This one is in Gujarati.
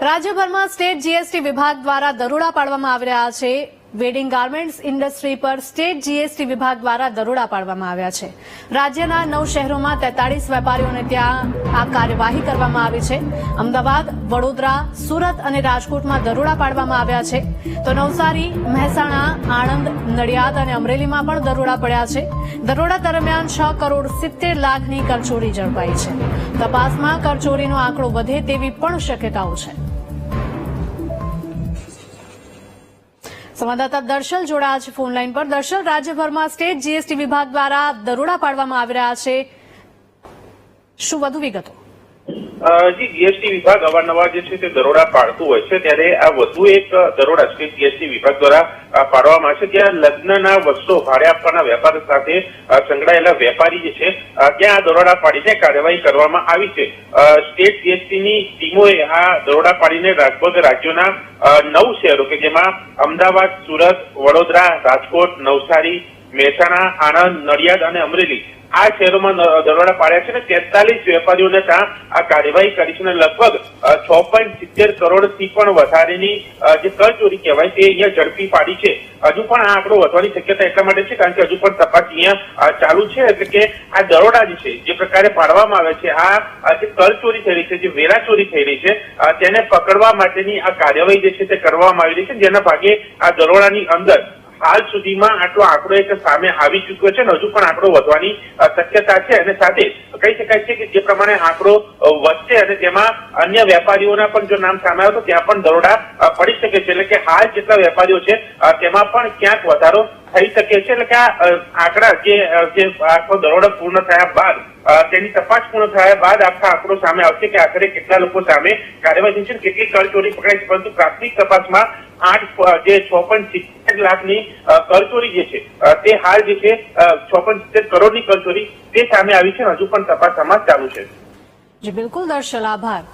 રાજ્યભરમાં સ્ટેટ જીએસટી વિભાગ દ્વારા દરોડા પાડવામાં આવી રહ્યા છે। વેડિંગ ગાર્મેન્ટ્સ ઇન્ડસ્ટ્રી પર સ્ટેટ જીએસટી વિભાગ દ્વારા દરોડા પાડવામાં આવ્યા છે। રાજ્યના 9 શહેરોમાં 43 વેપારીઓને ત્યાં આ કાર્યવાહી કરવામાં આવી છે। અમદાવાદ, વડોદરા, સુરત અને રાજકોટમાં દરોડા પાડવામાં આવ્યા છે, તો નવસારી, મહેસાણા, આણંદ, નડિયાદ અને અમરેલીમાં પણ દરોડા પડ્યા છે। દરોડા દરમિયાન 6 કરોડ 70 લાખની કરચોરી ઝડપાઈ છે। તપાસમાં કરચોરીનો આંકડો વધે તેવી પણ શક્યતાઓ છે। સંવાદદાતા દર્શલ જોડાયા છે ફોન લાઈન પર। દર્શલ, રાજ્યભરમાં સ્ટેટ જીએસટી વિભાગ દ્વારા દરોડા પાડવામાં આવી રહ્યા છે, શું વધુ વિગતો? જી, જીએસટી વિભાગ અવારનવાર જે છે તે દરોડા પાડતું હોય છે, ત્યારે આ વધુ એક દરોડા સ્ટેટ જીએસટી વિભાગ દ્વારા પાડવામાં આવે છે। ત્યાં લગ્નના વસ્ત્રો ભાડે આપવાના વેપાર સાથે સંકળાયેલા વેપારી જે છે ત્યાં આ દરોડા પાડીને કાર્યવાહી કરવામાં આવી છે। સ્ટેટ જીએસટીની ટીમોએ આ દરોડા પાડીને લગભગ રાજ્યોના 9 શહેરો કે જેમાં અમદાવાદ, સુરત, વડોદરા, રાજકોટ, નવસારી, મહેસાણા, આણંદ, નડિયાદ અને અમરેલી આ શહેરોમાં દરોડા પાડ્યા છે અને 43 વેપારીઓને ત્યાં આ કાર્યવાહી કરી છે અને લગભગ 6.70 કરોડથી પણ વધારેની જે કરચોરી કહેવાય તે અહીંયા ઝડપી પાડી છે। હજુ પણ આ આંકડો વધવાની શક્યતા એટલા માટે છે કારણ કે હજુ પણ તપાસ અહીંયા ચાલુ છે, એટલે કે આ દરોડા જે છે જે પ્રકારે પાડવામાં આવે છે, આ જે કરચોરી થઈ રહી છે, જે વેરાચોરી થઈ રહી છે તેને પકડવા માટેની આ કાર્યવાહી જે છે તે કરવામાં આવી રહી છે, જેના ભાગે આ દરોડાની અંદર હાલ સુધીમાં આટલો આંકડો એક સામે આવી ચૂક્યો છે અને હજુ પણ આંકડો વધવાની શક્યતા છે। અને સાથે કહી શકાય છે કે જે પ્રમાણે આંકડો વધશે અને તેમાં અન્ય વેપારીઓના પણ જો નામ સામે આવે તો ત્યાં પણ દરોડા પડી શકે છે, એટલે કે હાલ જેટલા વેપારીઓ છે તેમાં પણ ક્યાંક વધારો થઈ શકે છે। એટલે કે આ આંકડા જે આખો દરોડો પૂર્ણ થયા બાદ તેની તપાસ પૂર્ણ થયા બાદ આખા આંકડો સામે આવશે કે આખરે કેટલા લોકો સામે કાર્યવાહી છે, કેટલી કરચોરી પકડાઈ છે। પરંતુ પ્રાથમિક તપાસમાં 6.70 લાખની કરચોરી જે છે તે હાલ જે છે 6.70 કરોડની કરચોરી તે સામે આવી છે, હજુ પણ તપાસ આમાં ચાલુ છે। જી બિલકુલ દર્શલ, આભાર।